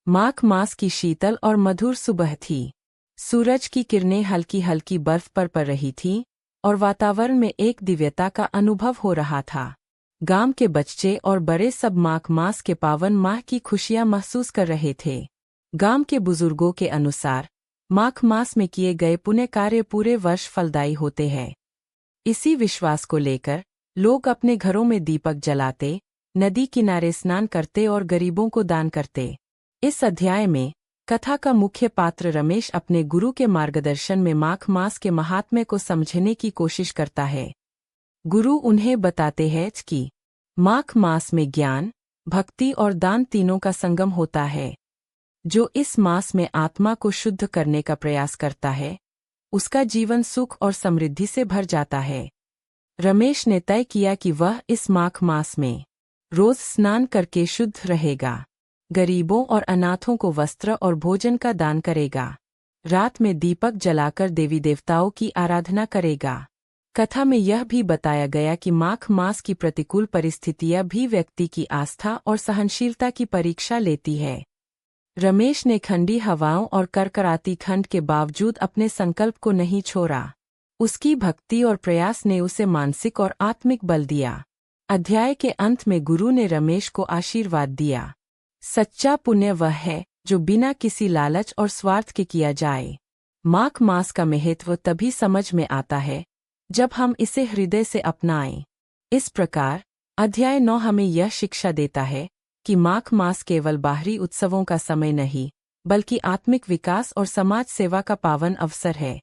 माघ मास की शीतल और मधुर सुबह थी। सूरज की किरणें हल्की हल्की बर्फ पर पड़ रही थीं और वातावरण में एक दिव्यता का अनुभव हो रहा था। गांव के बच्चे और बड़े सब माघ मास के पावन माह की खुशियां महसूस कर रहे थे। गांव के बुजुर्गों के अनुसार माघ मास में किए गए पुण्य कार्य पूरे वर्ष फलदायी होते हैं। इसी विश्वास को लेकर लोग अपने घरों में दीपक जलाते, नदी किनारे स्नान करते और गरीबों को दान करते। इस अध्याय में कथा का मुख्य पात्र रमेश अपने गुरु के मार्गदर्शन में माघ मास के महात्म्य को समझने की कोशिश करता है। गुरु उन्हें बताते हैं कि माघ मास में ज्ञान, भक्ति और दान तीनों का संगम होता है। जो इस मास में आत्मा को शुद्ध करने का प्रयास करता है, उसका जीवन सुख और समृद्धि से भर जाता है। रमेश ने तय किया कि वह इस माघ मास में रोज स्नान करके शुद्ध रहेगा, गरीबों और अनाथों को वस्त्र और भोजन का दान करेगा, रात में दीपक जलाकर देवी देवताओं की आराधना करेगा। कथा में यह भी बताया गया कि माघ मास की प्रतिकूल परिस्थितियां भी व्यक्ति की आस्था और सहनशीलता की परीक्षा लेती है। रमेश ने ठंडी हवाओं और करकराती ठंड के बावजूद अपने संकल्प को नहीं छोड़ा। उसकी भक्ति और प्रयास ने उसे मानसिक और आत्मिक बल दिया। अध्याय के अंत में गुरु ने रमेश को आशीर्वाद दिया। सच्चा पुण्य वह है जो बिना किसी लालच और स्वार्थ के किया जाए। माघ मास का महत्व तभी समझ में आता है जब हम इसे हृदय से अपनाएं। इस प्रकार अध्याय 9 हमें यह शिक्षा देता है कि माघ मास केवल बाहरी उत्सवों का समय नहीं, बल्कि आत्मिक विकास और समाज सेवा का पावन अवसर है।